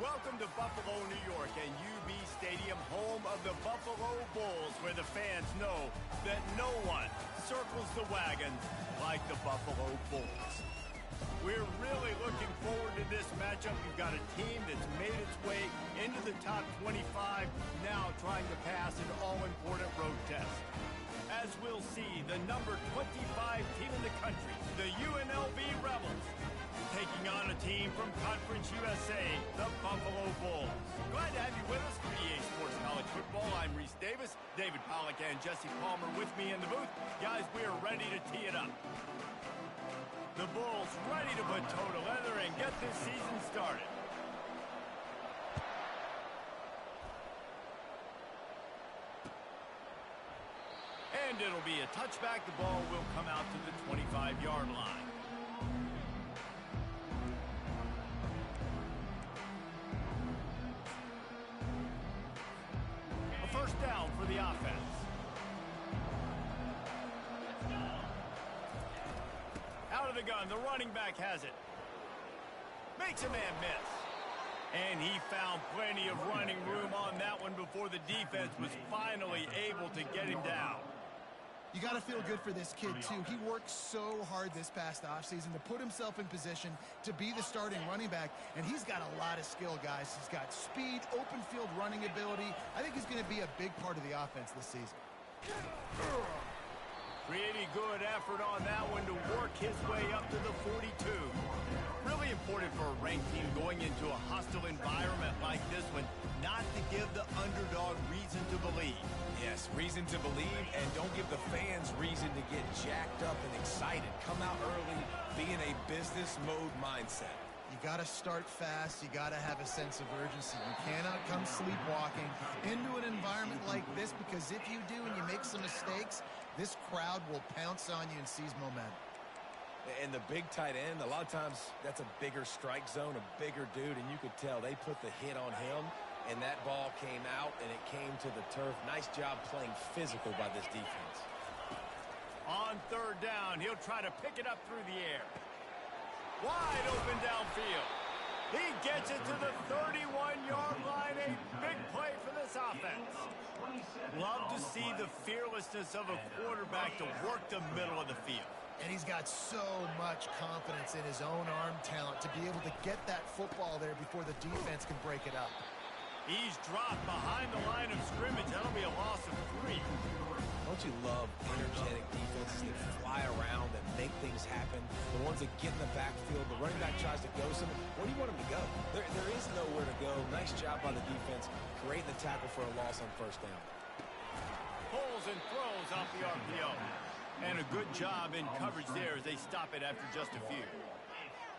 Welcome to Buffalo, New York, and UB Stadium, home of the Buffalo Bulls, where the fans know that no one circles the wagons like the Buffalo Bulls. We're really looking forward to this matchup. You've got a team that's made its way into the top 25, now trying to pass an all-important road test. As we'll see, the number 25 team in the country, the UNLV Rebels, taking on a team from Conference USA, the Buffalo Bulls. Glad to have you with us for EA Sports College Football. I'm Reese Davis, David Pollack and Jesse Palmer with me in the booth. Guys, we are ready to tee it up. The Bulls ready to put toe to leather and get this season started. And it'll be a touchback. The ball will come out to the 25-yard line. First down for the offense. Out of the gun, the running back has it. Makes a man miss. And he found plenty of running room on that one before the defense was finally able to get him down. You got to feel good for this kid, too. He worked so hard this past offseason to put himself in position to be the starting running back, and he's got a lot of skill, guys. He's got speed, open field running ability. I think he's going to be a big part of the offense this season. Pretty good effort on that one to work his way up to the 42. Really important for a ranked team going into a hostile environment like this one, not to give the underdog reason to believe. Yes, reason to believe, and don't give the fans reason to get jacked up and excited. Come out early, be in a business mode mindset. You got to start fast. You got to have a sense of urgency. You cannot come sleepwalking into an environment like this, because if you do and you make some mistakes, this crowd will pounce on you and seize momentum. And the big tight end, a lot of times that's a bigger strike zone, a bigger dude, and you could tell they put the hit on him, and that ball came out, and it came to the turf. Nice job playing physical by this defense. On third down, he'll try to pick it up through the air. Wide open downfield. He gets it to the 31-yard line. A big play for this offense. Love to see the fearlessness of a quarterback to work the middle of the field. And he's got so much confidence in his own arm talent to be able to get that football there before the defense can break it up. He's dropped behind the line of scrimmage. That'll be a loss of 3. Don't you love energetic defenses that fly around and make things happen? The ones that get in the backfield, the running back tries to go somewhere. Where do you want him to go? There is nowhere to go. Nice job by the defense, creating the tackle for a loss on first down. Pulls and throws off the RPO. And a good job in coverage there as they stop it after just a few.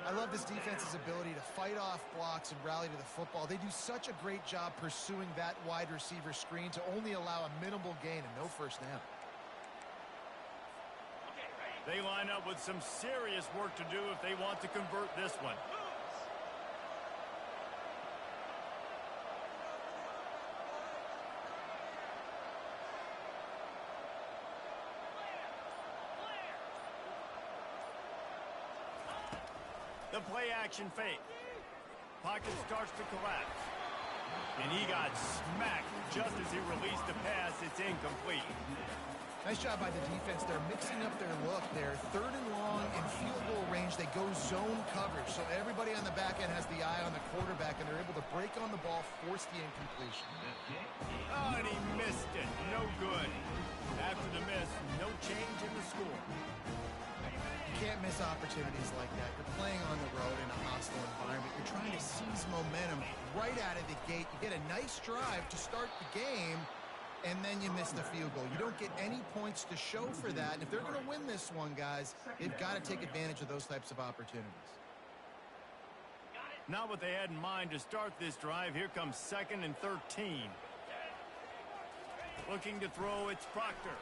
I love this defense's ability to fight off blocks and rally to the football. They do such a great job pursuing that wide receiver screen to only allow a minimal gain and no first down. They line up with some serious work to do if they want to convert this one. The play-action fake. Pocket starts to collapse. And he got smacked just as he released the pass. It's incomplete. Nice job by the defense. They're mixing up their look there. Third and long in field goal range. They go zone coverage. So everybody on the back end has the eye on the quarterback, and they're able to break on the ball, force the incompletion. Oh, and he missed it. No good. After the miss, no change in the score. You can't miss opportunities like that. You're playing on the road in a hostile environment. You're trying to seize momentum right out of the gate. You get a nice drive to start the game, and then you miss the field goal. You don't get any points to show for that. And if they're going to win this one, guys, they've got to take advantage of those types of opportunities. Not what they had in mind to start this drive. Here comes 2nd and 13. Looking to throw, it's Proctor.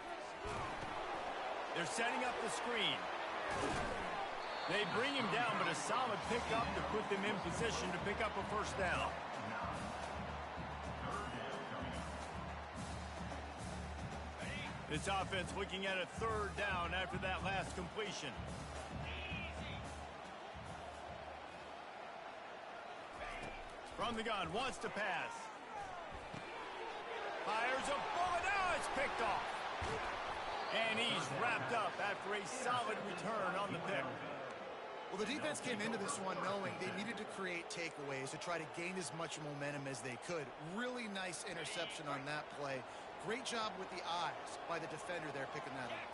They're setting up the screen. They bring him down, but a solid pickup to put them in position to pick up a first down. This offense looking at a third down after that last completion. From From the gun, wants to pass. Fires a bullet. Now it's picked off. And he's wrapped up after a solid return on the pick. Well, the defense came into this one knowing they needed to create takeaways to try to gain as much momentum as they could. Really nice interception on that play. Great job with the eyes by the defender there picking that up.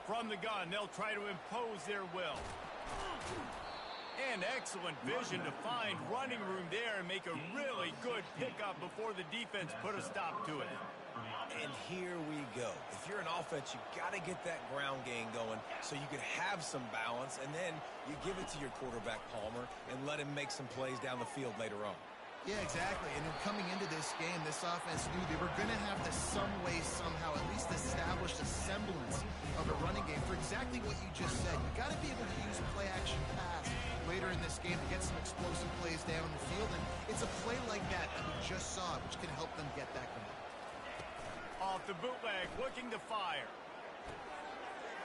From the gun, they'll try to impose their will. And excellent vision to find running room there and make a really good pickup before the defense put a stop to it. And here we go. If you're an offense, you got to get that ground game going so you can have some balance, and then you give it to your quarterback, Palmer, and let him make some plays down the field later on. Yeah, exactly. And then coming into this game, this offense knew they were going to have to some way, somehow, at least establish a semblance of a running game for exactly what you just said. You got to be able to use play-action pass later in this game to get some explosive plays down the field, and it's a play like that that we just saw, which can help them get that going. Off the bootleg, looking to fire.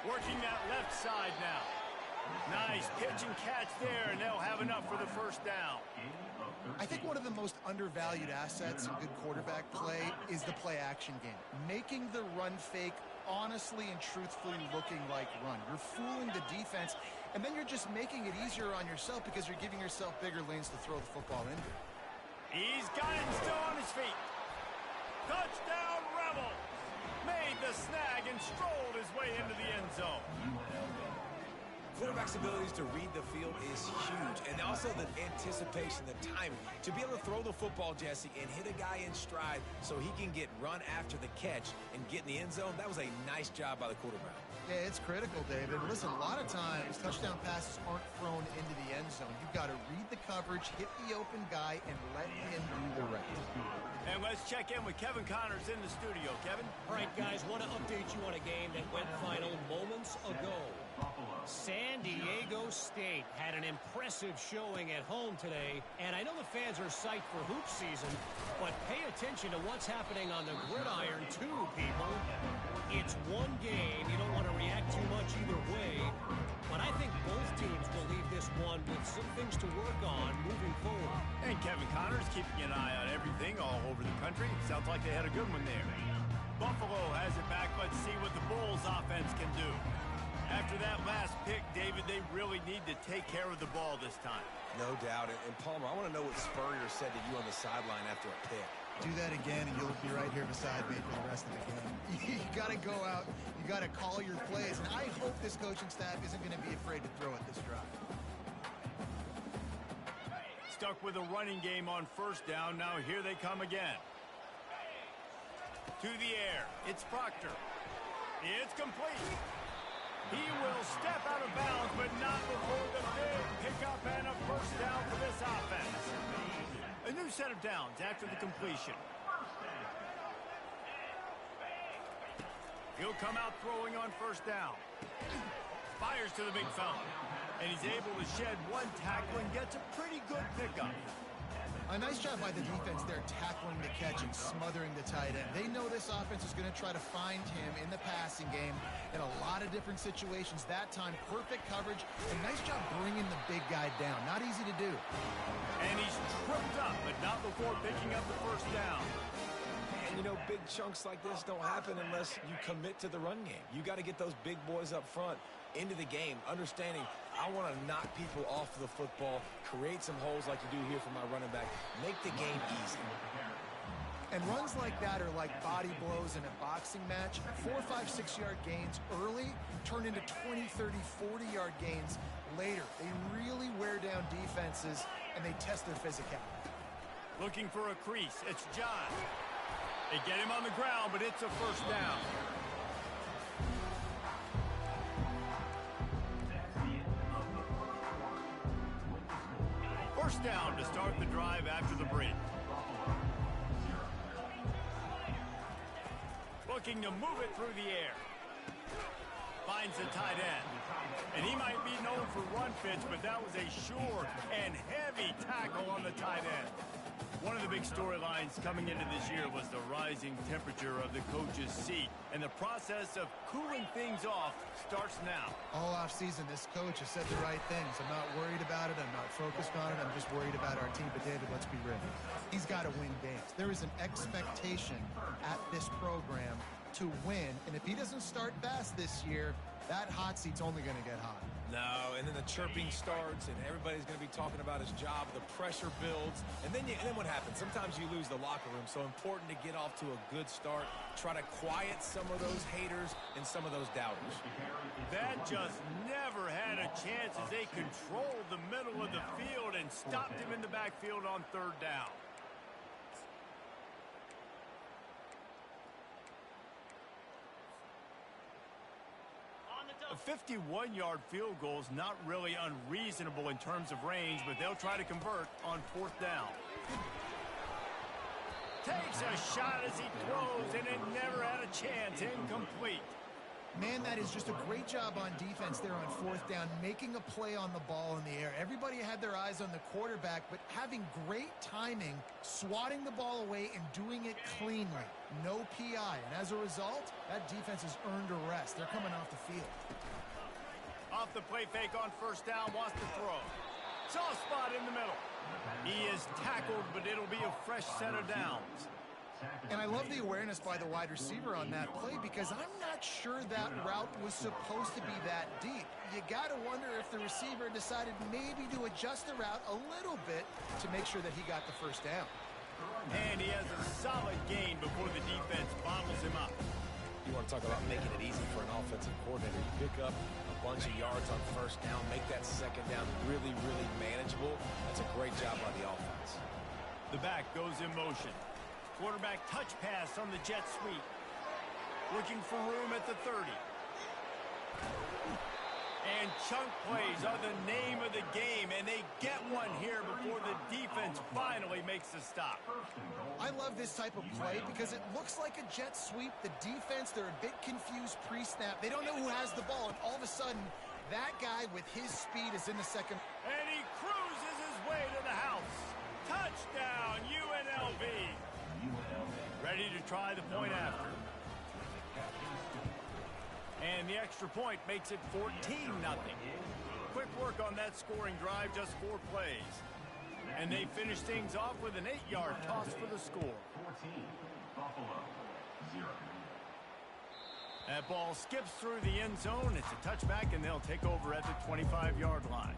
Working that left side now. Nice pitch and catch there, and they'll have enough for the first down. I think one of the most undervalued assets in good quarterback play is the play-action game. Making the run fake honestly and truthfully looking like run. You're fooling the defense, and then you're just making it easier on yourself because you're giving yourself bigger lanes to throw the football into. He's got it and still on his feet. Touchdown, Rebel! Made the snag and strolled his way into the end zone. Quarterback's abilities to read the field is huge, and also the anticipation, the timing. To be able to throw the football, Jesse, and hit a guy in stride so he can get run after the catch and get in the end zone, that was a nice job by the quarterback. Yeah, it's critical, David. Listen, a lot of times touchdown passes aren't thrown into the end zone. You've got to read the coverage, hit the open guy, and let him do the rest. And let's check in with Kevin Connors in the studio. Kevin? All right, guys, want to update you on a game that went final moments ago. San Diego State had an impressive showing at home today, and I know the fans are psyched for hoop season, but pay attention to what's happening on the gridiron too, people. It's one game. You don't want to react too much either way, but I think both teams will leave this one with some things to work on moving forward. And Kevin Connors keeping an eye on everything all over the country. Sounds like they had a good one there. Buffalo has it back. Let's see what the Bulls offense can do. After that last pick, David, they really need to take care of the ball this time. No doubt. And Palmer, I want to know what Spurrier said to you on the sideline after a pick. Do that again, and you'll be right here beside me for the rest of the game. You got to go out. You got to call your plays. And I hope this coaching staff isn't going to be afraid to throw it this drive. Stuck with a running game on first down. Now here they come again. To the air. It's Proctor. It's complete. He will step out of bounds, but not before the big pickup and a first down for this offense. A new set of downs after the completion. He'll come out throwing on first down. Fires to the big fella. And he's able to shed one tackle and gets a pretty good pickup. A nice job by the defense there tackling the catch and smothering the tight end. They know this offense is going to try to find him in the passing game in a lot of different situations. That time, perfect coverage, and nice job bringing the big guy down. Not easy to do. And he's tripped up, but not before picking up the first down. And, you know, big chunks like this don't happen unless you commit to the run game. You got to get those big boys up front into the game, understanding I want to knock people off the football, create some holes like you do here for my running back, make the game easy. And runs like that are like body blows in a boxing match. 4, 5, 6-yard gains early turn into 20, 30, 40-yard gains later. They really wear down defenses, and they test their physicality. Looking for a crease. It's John. They get him on the ground, but it's a first down. First down to start the drive after the break. Looking to move it through the air. Finds the tight end. And he might be known for run fits, but that was a sure and heavy tackle on the tight end. One of the big storylines coming into this year was the rising temperature of the coach's seat, and the process of cooling things off starts now. All offseason, this coach has said the right things. I'm not worried about it. I'm not focused on it. I'm just worried about our team. But, David, let's be real. He's got to win games. There is an expectation at this program to win, and if he doesn't start fast this year, that hot seat's only going to get hot. No, and then the chirping starts, and everybody's going to be talking about his job. The pressure builds, and then what happens? Sometimes you lose the locker room, so important to get off to a good start. Try to quiet some of those haters and some of those doubters. That just never had a chance as they controlled the middle of the field and stopped him in the backfield on third down. A 51-yard field goal is not really unreasonable in terms of range, but they'll try to convert on fourth down. Takes a shot as he throws, and it never had a chance. Incomplete. Man, that is just a great job on defense there on fourth down, making a play on the ball in the air. Everybody had their eyes on the quarterback, but having great timing, swatting the ball away, and doing it cleanly. No PI, and as a result, that defense has earned a rest. They're coming off the field. Off the play fake on first down, wants to throw. Soft spot in the middle. He is tackled, but it'll be a fresh set of downs. And I love the awareness by the wide receiver on that play because I'm not sure that route was supposed to be that deep. You got to wonder if the receiver decided maybe to adjust the route a little bit to make sure that he got the first down. And he has a solid gain before the defense bottles him up. You want to talk about making it easy for an offensive coordinator. You pick up a bunch of yards on first down, make that second down really, really manageable. That's a great job by the offense. The back goes in motion. Quarterback touch pass on the jet sweep. Looking for room at the 30. And chunk plays are the name of the game, and they get one here before the defense finally makes the stop. I love this type of play because it looks like a jet sweep. The defense, they're a bit confused pre-snap. They don't know who has the ball, and all of a sudden, that guy with his speed is in the second. And he cruises his way to the house. Touchdown, UNLV. Ready to try the point after. And the extra point makes it 14-0. Quick work on that scoring drive, just 4 plays. And they finish things off with an 8-yard toss for the score. 14, Buffalo, 0. That ball skips through the end zone. It's a touchback, and they'll take over at the 25-yard line.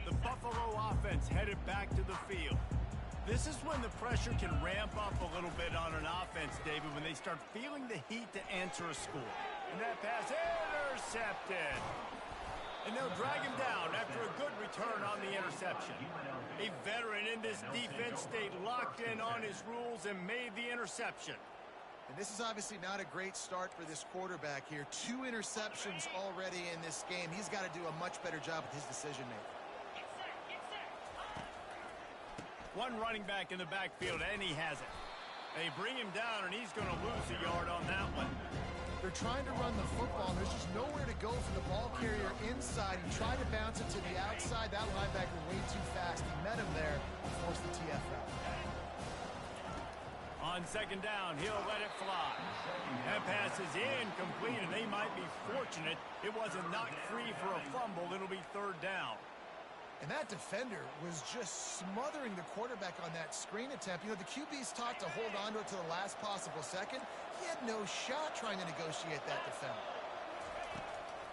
The Buffalo offense headed back to the field. This is when the pressure can ramp up a little bit on an offense, David, when they start feeling the heat to answer a score. And that pass intercepted. And they'll drag him down after a good return on the interception. A veteran in this defense stayed locked in on his rules and made the interception. And this is obviously not a great start for this quarterback here. 2 interceptions already in this game. He's got to do a much better job with his decision-making. One running back in the backfield, and he has it. They bring him down, and he's going to lose a yard on that one. They're trying to run the football, and there's just nowhere to go for the ball carrier inside. He tried to bounce it to the outside. That linebacker way too fast. He met him there and forced the TFL. On second down, he'll let it fly. That pass is incomplete, and they might be fortunate it wasn't knocked free for a fumble. It'll be third down. And that defender was just smothering the quarterback on that screen attempt. You know, the QB's taught to hold on to it to the last possible second. He had no shot trying to negotiate that defender.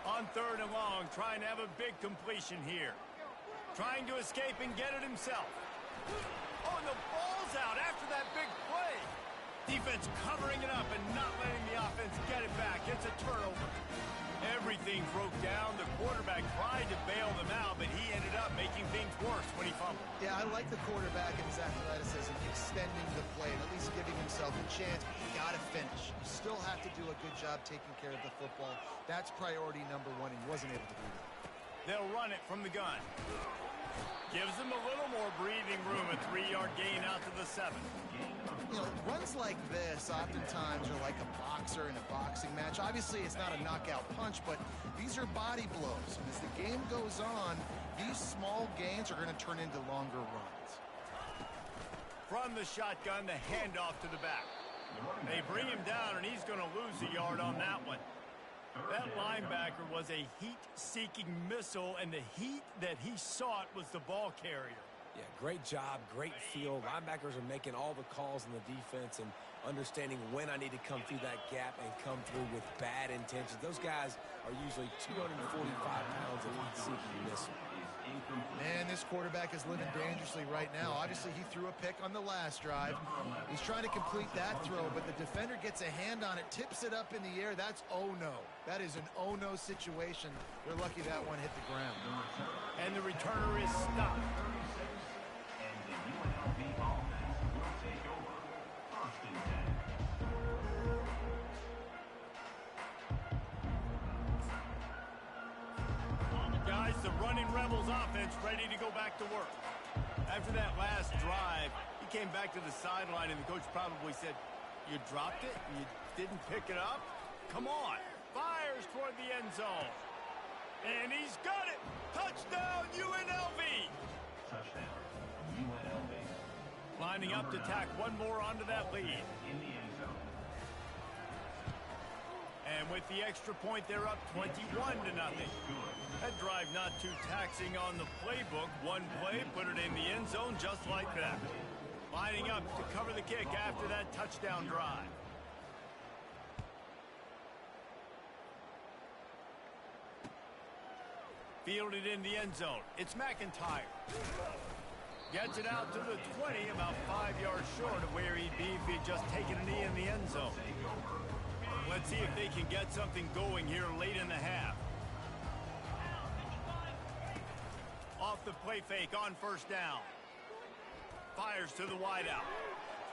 On third and long, trying to have a big completion here. Trying to escape and get it himself. Oh, and the ball's out after that big play. Defense covering it up and not letting the offense get it back. It's a turnover. Everything broke down. The quarterback tried to bail them out, but he ended up making things worse when he fumbled. Yeah, I like the quarterback and his athleticism, extending the play and at least giving himself a chance, but you got to finish. You still have to do a good job taking care of the football. That's priority number 1, and he wasn't able to do that. They'll run it from the gun. Gives them a little more breathing room, a 3-yard gain out to the 7. You know, runs like this oftentimes are like a boxer in a boxing match. Obviously, it's not a knockout punch, but these are body blows. And as the game goes on, These small gains are going to turn into longer runs. From the shotgun, the handoff to the back. They bring him down, and he's going to lose a yard on that one. That linebacker was a heat-seeking missile, and the heat that he sought was the ball carrier. Yeah, great job, great feel. Linebackers are making all the calls in the defense and understanding when I need to come through that gap and come through with bad intentions. Those guys are usually 245 pounds of heat-seeking missile. Man, this quarterback is living dangerously right now. Obviously, he threw a pick on the last drive. He's trying to complete that throw, but the defender gets a hand on it, tips it up in the air. That's oh-no. That is an oh-no situation. They're lucky that one hit the ground. And the returner is stopped. Guys, the running Rebels offense ready to go back to work. After that last drive, he came back to the sideline, and the coach probably said, "You dropped it? You didn't pick it up? Come on." Fires toward the end zone. And he's got it. Touchdown, UNLV. Touchdown, UNLV. Lining up to tack one more onto that lead. In the end zone. And with the extra point, they're up 21-0. That drive not too taxing on the playbook. One play, put it in the end zone just like that. Lining up to cover the kick after that touchdown drive. Fielded in the end zone. It's McIntyre. Gets it out to the 20, about 5 yards short of where he'd be if he'd just taken a knee in the end zone. Let's see if they can get something going here late in the half. Off the play fake on first down. Fires to the wideout.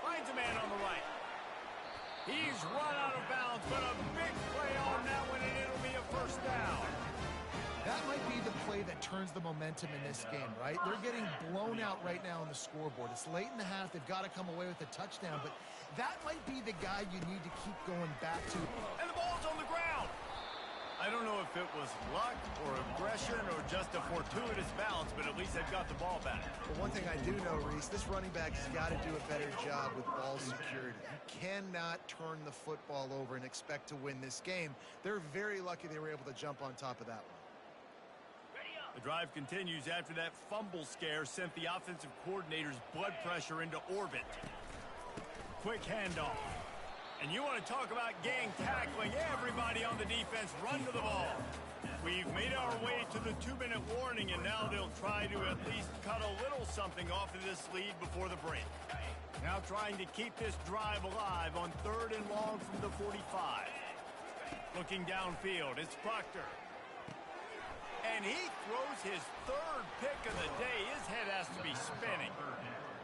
Finds a man on the right. He's run out of bounds, but a big play on that one, and it'll be a first down. That might be the play that turns the momentum in this game, right? They're getting blown out right now on the scoreboard. It's late in the half. They've got to come away with a touchdown, but that might be the guy you need to keep going back to. And the ball's on the ground. I don't know if it was luck or aggression or just a fortuitous bounce, but at least they've got the ball back. But one thing I do know, Reese, this running back has got to do a better job with ball security. You cannot turn the football over and expect to win this game. They're very lucky they were able to jump on top of that one. The drive continues after that fumble scare sent the offensive coordinator's blood pressure into orbit. Quick handoff. And you want to talk about gang tackling. Everybody on the defense run to the ball. We've made our way to the 2-minute warning, and now they'll try to at least cut a little something off of this lead before the break. Now trying to keep this drive alive on 3rd and long from the 45. Looking downfield, it's Proctor. And he throws his 3rd pick of the day. His head has to be spinning.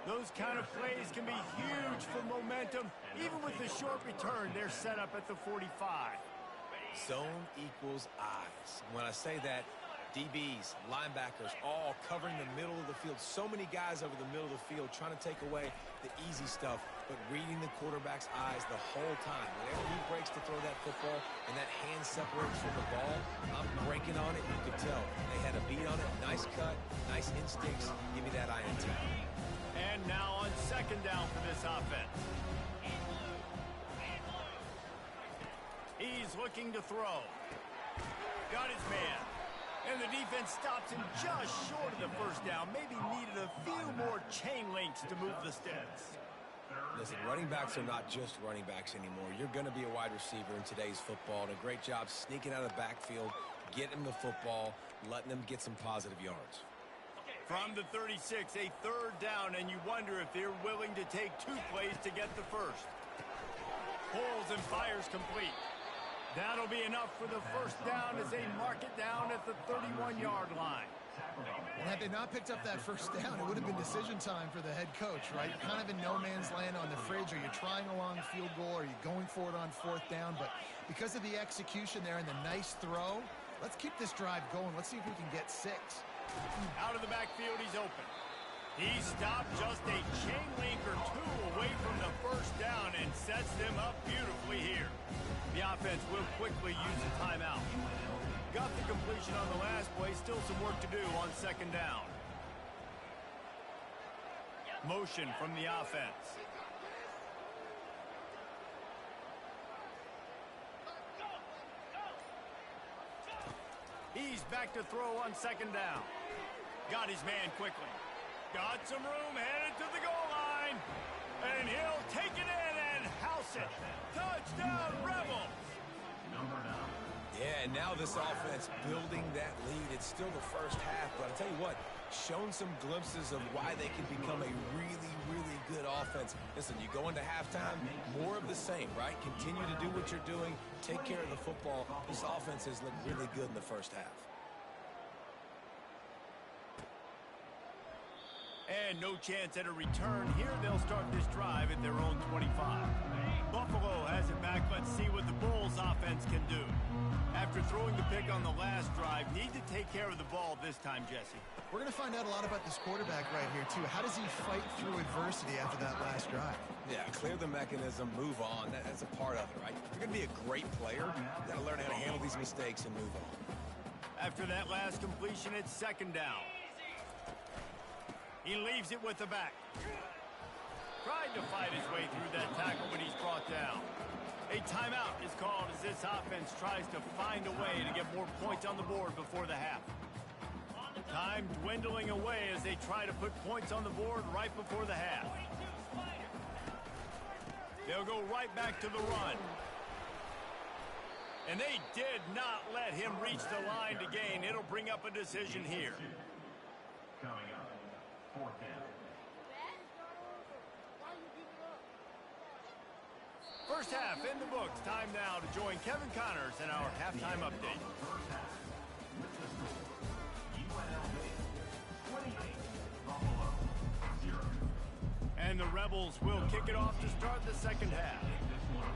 Those kind of plays can be huge for momentum. Even with the short return, they're set up at the 45. Zone equals eyes. When I say that, DBs, linebackers, all covering the middle of the field. So many guys over the middle of the field trying to take away the easy stuff, but reading the quarterback's eyes the whole time. Whenever he breaks to throw that football and that hand separates from the ball, I'm breaking on it. You could tell. They had a beat on it. Nice cut, nice instincts. Give me that INT. And now on 2nd down for this offense. He's looking to throw. Got his man. And the defense stops him just short of the first down. Maybe needed a few more chain links to move the sticks. Listen, running backs are not just running backs anymore. You're going to be a wide receiver in today's football. And a great job sneaking out of the backfield, getting the football, letting them get some positive yards. From the 36, a 3rd down, and you wonder if they're willing to take 2 plays to get the first. Pulls and fires complete. That'll be enough for the first down as they mark it down at the 31-yard line. And had they not picked up that first down, it would have been decision time for the head coach, right? You're kind of in no man's land on the fridge. Are you trying a long field goal? Are you going for it on 4th down? But because of the execution there and the nice throw, let's keep this drive going. Let's see if we can get 6. Out of the backfield, he's open. He stopped just a chain link or 2 away from the first down and sets them up beautifully here. The offense will quickly use a timeout. Got the completion on the last play. Still some work to do on second down. Motion from the offense. He's back to throw on second down. Got his man quickly. Got some room, headed to the goal line. And he'll take it in and house it. Touchdown, Rebels! Number 9. Yeah, and now this offense building that lead. It's still the first half, but I'll tell you what, shown some glimpses of why they can become a really, really good offense. Listen, you go into halftime, more of the same, right? Continue to do what you're doing, take care of the football. This offense has looked really good in the first half. And no chance at a return here. They'll start this drive at their own 25. Buffalo has it back. Let's see what the Bulls offense can do. After throwing the pick on the last drive, need to take care of the ball this time, Jesse. We're going to find out a lot about this quarterback right here, too. How does he fight through adversity after that last drive? Yeah, clear the mechanism, move on. That's a part of it, right? If you're going to be a great player, you got to learn how to handle these mistakes and move on. After that last completion, it's second down. He leaves it with the back. Tried to fight his way through that tackle, but he's brought down. A timeout is called as this offense tries to find a way to get more points on the board before the half. Time dwindling away as they try to put points on the board right before the half. They'll go right back to the run. And they did not let him reach the line to gain. It'll bring up a decision here. Coming up, 4th down. First half in the books. Time now to join Kevin Connors in our halftime update. First half. With the score, UNLV 28, Buffalo 0. And the Rebels will kick it off to start the second half. This one.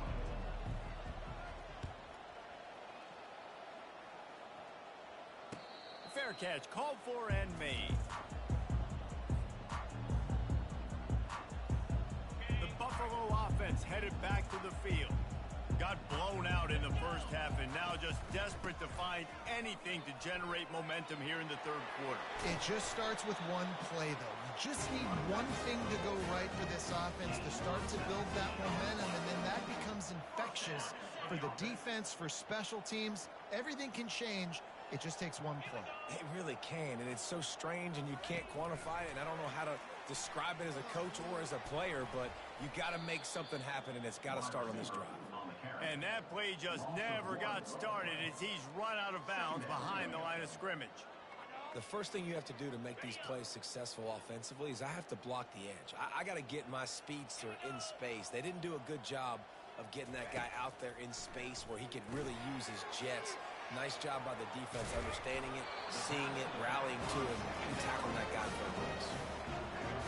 Fair catch called for and made. The Buffalo offense headed back to the field. Got blown out in the first half and now just desperate to find anything to generate momentum here in the third quarter. It just starts with one play, though. You just need one thing to go right for this offense to start to build that momentum, and then that becomes infectious for the defense, for special teams. Everything can change. It just takes one play. It really can, and it's so strange, and you can't quantify it, and I don't know how to describe it as a coach or as a player, but you got to make something happen, and it's got to start on this drive. And that play just never got started as he's run out of bounds behind the line of scrimmage. The first thing you have to do to make these plays successful offensively is I have to block the edge. I got to get my speedster in space. They didn't do a good job of getting that guy out there in space where he could really use his jets. Nice job by the defense, understanding it, seeing it, rallying to it, and tackling that guy for a place.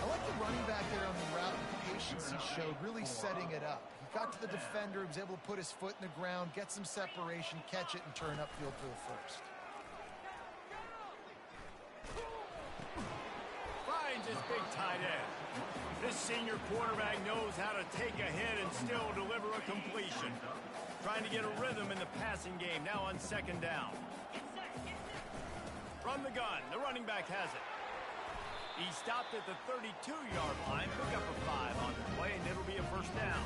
I like the running back there on the route and the patience he showed, really setting it up. He got to the defender, he was able to put his foot in the ground, get some separation, catch it, and turn upfield for the first. Finds his big tight end. This senior quarterback knows how to take a hit and still deliver a completion. Trying to get a rhythm in the passing game, now on second down. From the gun, the running back has it. He stopped at the 32-yard line, pick up a 5 on the play, and it'll be a first down.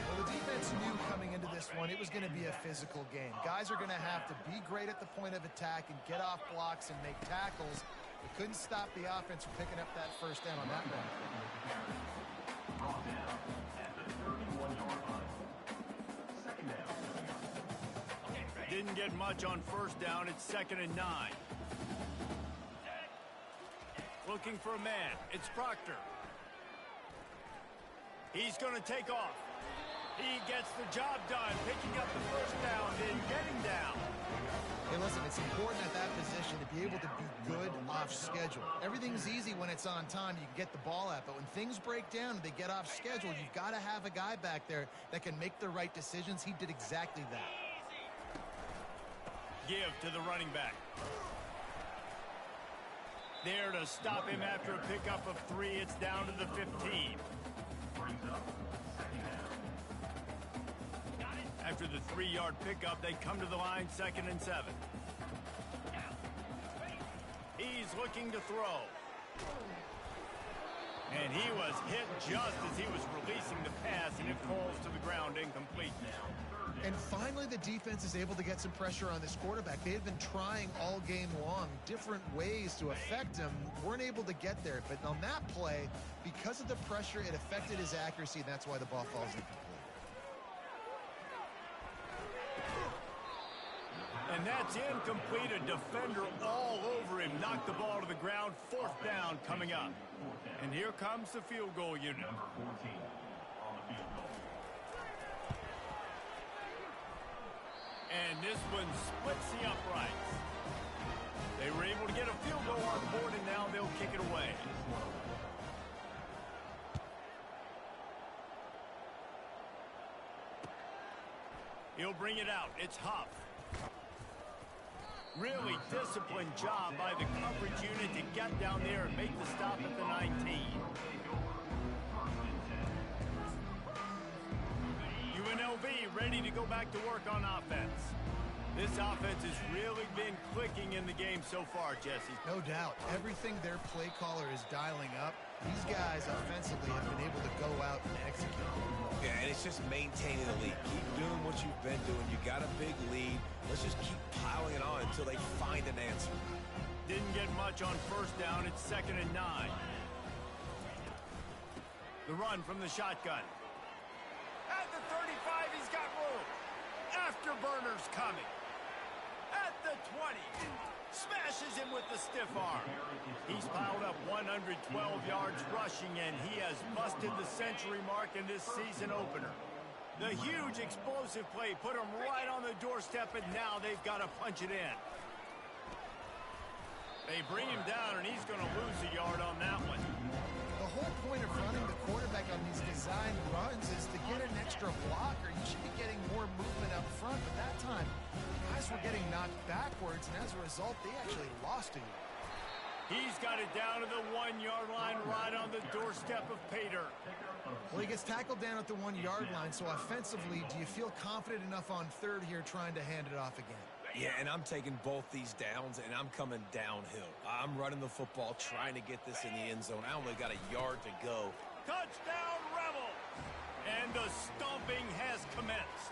Well, the defense knew coming into this one it was going to be a physical game. Guys are going to have to be great at the point of attack and get off blocks and make tackles. They couldn't stop the offense from picking up that first down on that run. Brought down at the 31-yard line. Second down. Didn't get much on first down. It's 2nd and 9. Looking for a man. It's Proctor. He's going to take off. He gets the job done, picking up the first down, then getting down. Hey, listen, it's important at that position to be able to be good off schedule. Everything's easy when it's on time. You can get the ball out, but when things break down and they get off schedule, you've got to have a guy back there that can make the right decisions. He did exactly that. Give to the running back. There to stop him after a pickup of 3. It's down to the 15. Brings up second down. After the 3-yard pickup, they come to the line 2nd and 7. He's looking to throw. And he was hit just as he was releasing the pass, and it falls to the ground incomplete. And finally, the defense is able to get some pressure on this quarterback. They had been trying all game long different ways to affect him. Weren't able to get there. But on that play, because of the pressure, it affected his accuracy, and that's why the ball falls incomplete. And that's incomplete. A defender all over him. Knocked the ball to the ground. 4th down coming up. And here comes the field goal unit. Number 14 on the field goal. And this one splits the uprights. They were able to get a field goal on the board, and now they'll kick it away. He'll bring it out. It's Huff. Really disciplined job by the coverage unit to get down there and make the stop at the 19. UNLV ready to go back to work on offense. This offense has really been clicking in the game so far, Jesse. No doubt. Everything their play caller is dialing up, these guys offensively have been able to go out and execute. Yeah, and it's just maintaining the lead. Keep doing what you've been doing. You got a big lead. Let's just keep piling it on until they find an answer. Didn't get much on 1st down. It's 2nd and 9. The run from the shotgun. At the 35, he's got room. Afterburners coming. At the 20. Smashes him with the stiff arm. He's piled up 112 yards rushing, and he has busted the century mark in this season opener. The huge explosive play put him right on the doorstep, and now they've got to punch it in. They bring him down, and he's going to lose a yard on that one. The whole point of running the quarterback on these design runs is to get an extra blocker. You should be getting more movement up front, but that time, guys were getting knocked backwards, and as a result, they actually lost a yard. He's got it down to the 1-yard line right on the doorstep of Pater. Well, he gets tackled down at the 1-yard line, so offensively, do you feel confident enough on 3rd here trying to hand it off again? Yeah, and I'm taking both these downs, and I'm coming downhill. I'm running the football, trying to get this in the end zone. I only got a yard to go. Touchdown, Rebel! And the stomping has commenced.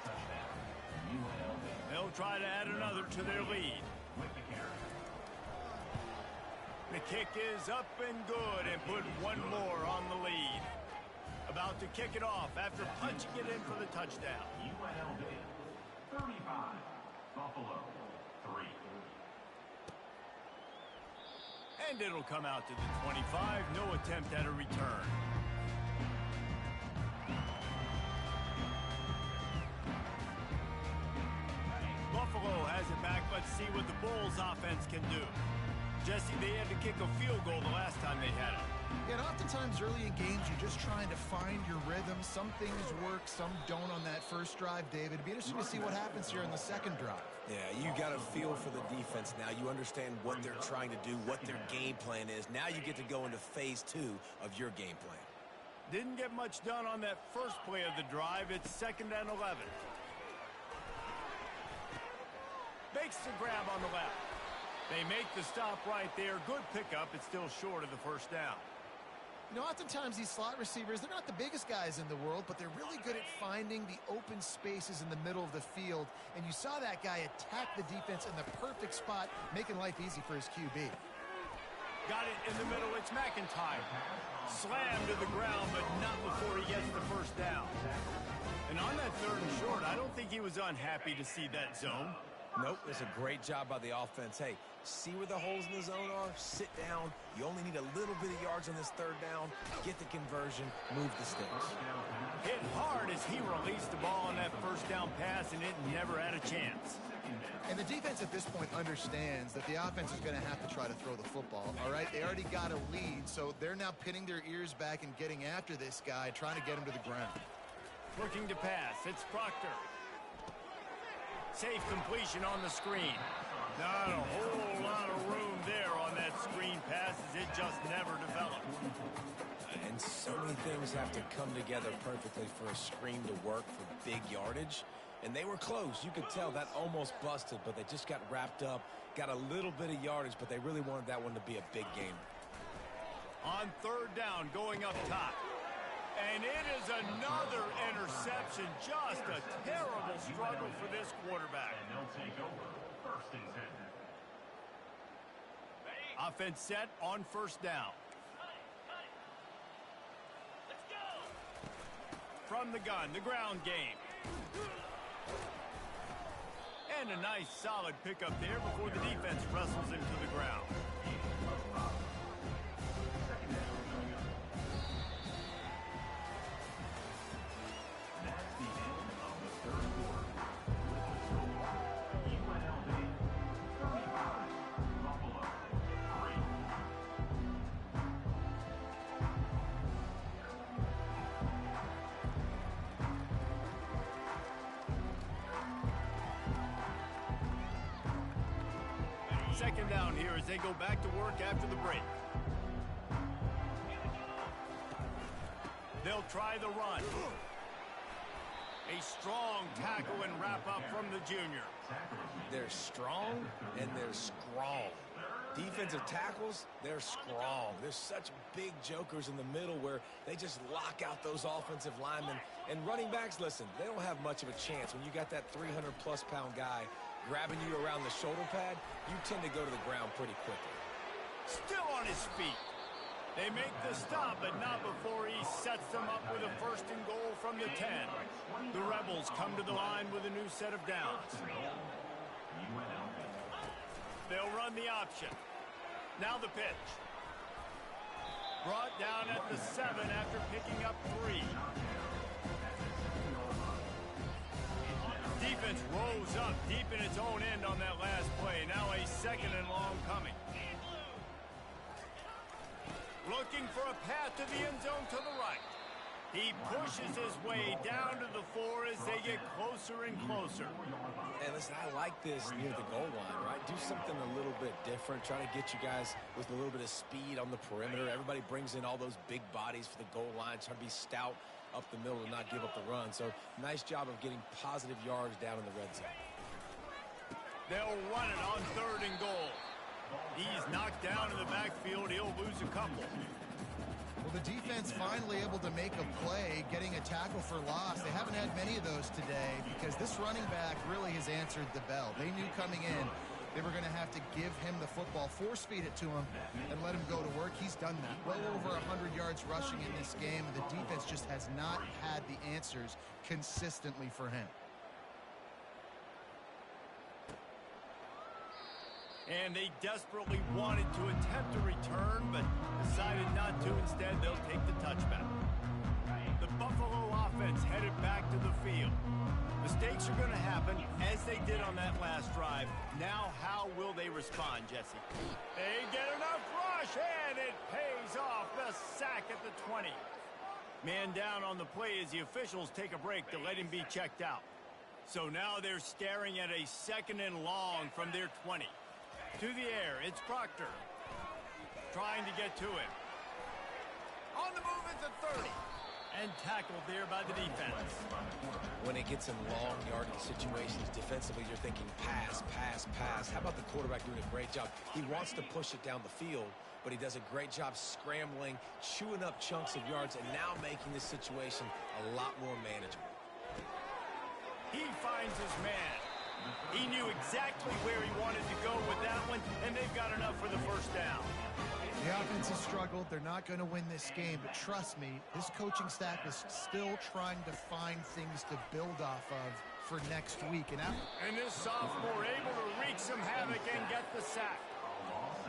They'll try to add another to their lead. The kick is up and good and put one more on the lead. About to kick it off after punching it in for the touchdown. UNLV 35, Buffalo 3. And it'll come out to the 25. No attempt at a return. Buffalo has it back. Let's see what the Bulls offense can do. Jesse, they had to kick a field goal the last time they had it. Yeah, and oftentimes early in games, you're just trying to find your rhythm. Some things work, some don't on that first drive, David. It'd be interesting to see what happens here in the 2nd drive. Yeah, you got a feel for the defense now. You understand what they're trying to do, what their game plan is. Now you get to go into phase 2 of your game plan. Didn't get much done on that first play of the drive. It's 2nd and 11. Makes the grab on the left. They make the stop right there. Good pickup. It's still short of the 1st down. You know, oftentimes these slot receivers, they're not the biggest guys in the world, but they're really good at finding the open spaces in the middle of the field. And you saw that guy attack the defense in the perfect spot, making life easy for his QB. Got it in the middle. It's McIntyre. Slammed to the ground, but not before he gets the 1st down. And on that 3rd and short, I don't think he was unhappy to see that zone. Nope, it's a great job by the offense. Hey, see where the holes in the zone are? Sit down. You only need a little bit of yards on this 3rd down. Get the conversion. Move the sticks. Hit hard as he released the ball on that 1st down pass, and it never had a chance. And the defense at this point understands that the offense is going to have to try to throw the football, all right? They already got a lead, so they're now pinning their ears back and getting after this guy, trying to get him to the ground. Looking to pass. It's Proctor. Safe completion on the screen. Not a whole lot of room there on that screen pass as it just never developed. And so many things have to come together perfectly for a screen to work for big yardage. And they were close. You could tell that almost busted, but they just got wrapped up, got a little bit of yardage, but they really wanted that one to be a big game. On third down, going up top. And it is another interception. Just a terrible struggle for this quarterback. And they'll take over. First and 10. Offense set on first down. From the gun, the ground game. And a nice solid pickup there before the defense wrestles him to the ground. That's the end of the third quarter. UNLV 35, Buffalo 3. Second down here as they go back to work after the break. They'll try the run. A strong tackle and wrap up from the junior. They're strong and they're strong. Defensive tackles, they're strong. There's such big jokers in the middle where they just lock out those offensive linemen. And running backs, listen, they don't have much of a chance. When you got that 300-plus pound guy grabbing you around the shoulder pad, you tend to go to the ground pretty quickly. Still on his feet. They make the stop, but not before he sets them up with a first and goal from the 10. The Rebels come to the line with a new set of downs. They'll run the option. Now the pitch. Brought down at the 7 after picking up 3. Defense rose up deep in its own end on that last play. Now a second and long coming. Looking for a path to the end zone to the right. He pushes his way down to the 4 as they get closer and closer. And listen, I like this near the goal line, right? Do something a little bit different. Try to get you guys with a little bit of speed on the perimeter. Everybody brings in all those big bodies for the goal line. Try to be stout up the middle to not give up the run. So nice job of getting positive yards down in the red zone. They'll run it on third and goal. He's knocked down in the backfield. He'll lose a couple. Well, the defense finally able to make a play, getting a tackle for loss. They haven't had many of those today because this running back really has answered the bell. They knew coming in they were going to have to give him the football, force-feed it to him, and let him go to work. He's done that. Well over 100 yards rushing in this game, and the defense just has not had the answers consistently for him. And they desperately wanted to attempt a return, but decided not to. Instead, they'll take the touchback. The Buffalo offense headed back to the field. Mistakes are going to happen, as they did on that last drive. Now, how will they respond, Jesse? They get enough rush, and it pays off. The sack at the 20. Man down on the play as the officials take a break to let him be checked out. So now they're staring at a second and long from their 20. To the air, it's Proctor. Trying to get to him. On the move at the 30. And tackled there by the defense. When it gets in long yardage situations defensively, you're thinking pass, pass, pass. How about the quarterback doing a great job? He wants to push it down the field, but he does a great job scrambling, chewing up chunks of yards, and now making this situation a lot more manageable. He finds his man. He knew exactly where he wanted to go with that one, and they've got enough for the first down. The offense has struggled. They're not going to win this game, but trust me, this coaching staff is still trying to find things to build off of for next week. And this sophomore able to wreak some havoc and get the sack.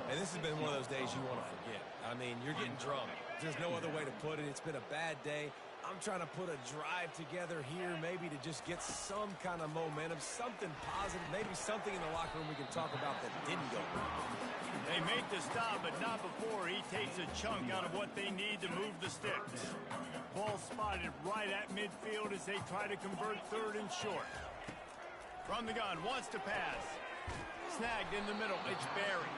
And this has been one of those days you want to forget. I mean, you're getting drunk. There's no other way to put it. It's been a bad day. I'm trying to put a drive together here maybe to just get some kind of momentum, something positive, maybe something in the locker room we can talk about that didn't go well. They make the stop, but not before he takes a chunk out of what they need to move the sticks. Ball spotted right at midfield as they try to convert third and short. From the gun, wants to pass. Snagged in the middle, it's Barry.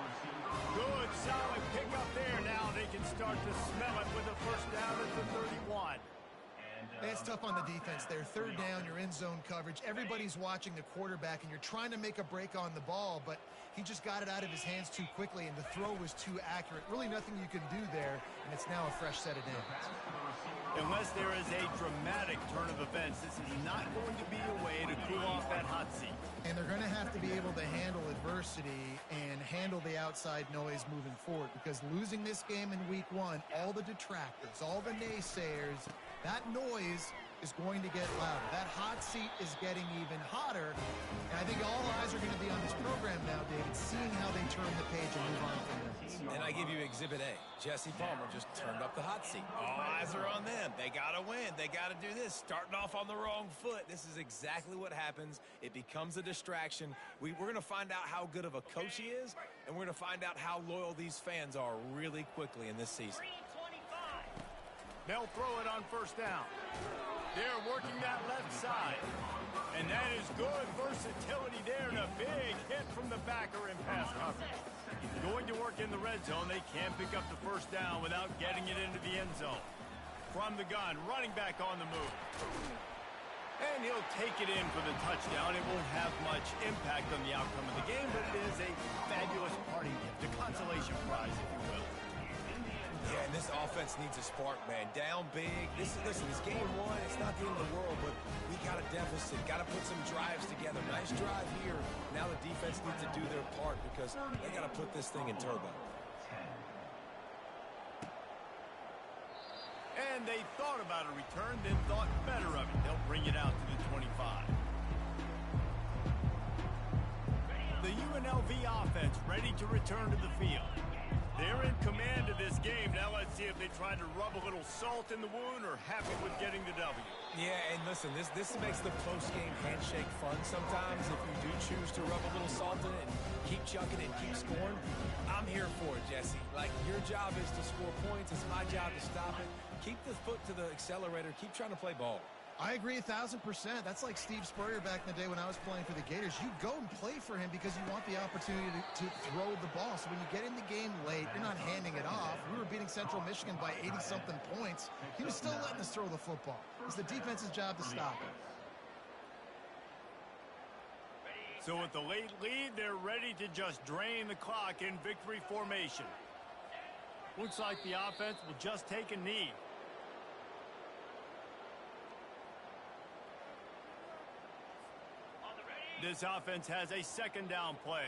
Good, solid pickup there. Now they can start to smell it with a first down at the 31. And It's tough on the defense there. Third down, you're in zone coverage. Everybody's watching the quarterback, and you're trying to make a break on the ball, but he just got it out of his hands too quickly, and the throw was too accurate. Really nothing you can do there, and it's now a fresh set of downs. Unless there is a dramatic turn of events, this is not going to be a way to cool off that hot seat. And they're going to have to be able to handle adversity and handle the outside noise moving forward, because losing this game in week 1, all the detractors, all the naysayers, that noise is going to get louder. That hot seat is getting even hotter. And I think all eyes are going to be on this program now, David, seeing how they turn the page and move on from this. And I give you Exhibit A. Jesse Palmer just turned up the hot seat. All eyes are on them. They got to win. They got to do this. Starting off on the wrong foot. This is exactly what happens. It becomes a distraction. We're going to find out how good of a coach he is, and we're going to find out how loyal these fans are really quickly in this season. They'll throw it on first down. They're working that left side. And that is good versatility there, and a big hit from the backer in pass coverage. Going to work in the red zone. They can't pick up the first down without getting it into the end zone. From the gun, running back on the move. And he'll take it in for the touchdown. It won't have much impact on the outcome of the game, but it is a fabulous parting gift, a consolation prize, if you will. Yeah, and this offense needs a spark, man. Down big. Listen, it's game 1. It's not the end of the world, but we got a deficit. Got to put some drives together. Nice drive here. Now the defense needs to do their part because they got to put this thing in turbo. And they thought about a return, then thought better of it. They'll bring it out to the 25. The UNLV offense ready to return to the field. They're in command of this game. Now let's see if they try to rub a little salt in the wound or happy with getting the W. Yeah, and listen, this makes the post-game handshake fun sometimes if you do choose to rub a little salt in it and keep chucking it and keep scoring. I'm here for it, Jesse. Like, your job is to score points. It's my job to stop it. Keep the foot to the accelerator. Keep trying to play ball. I agree 1,000%. That's like Steve Spurrier back in the day when I was playing for the Gators. You go and play for him because you want the opportunity to throw the ball. So when you get in the game late, you're not handing it off. We were beating Central Michigan by 80-something points. He was still letting us throw the football. It's the defense's job to stop it. So with the late lead, they're ready to just drain the clock in victory formation. Looks like the offense will just take a knee. This offense has a second down play.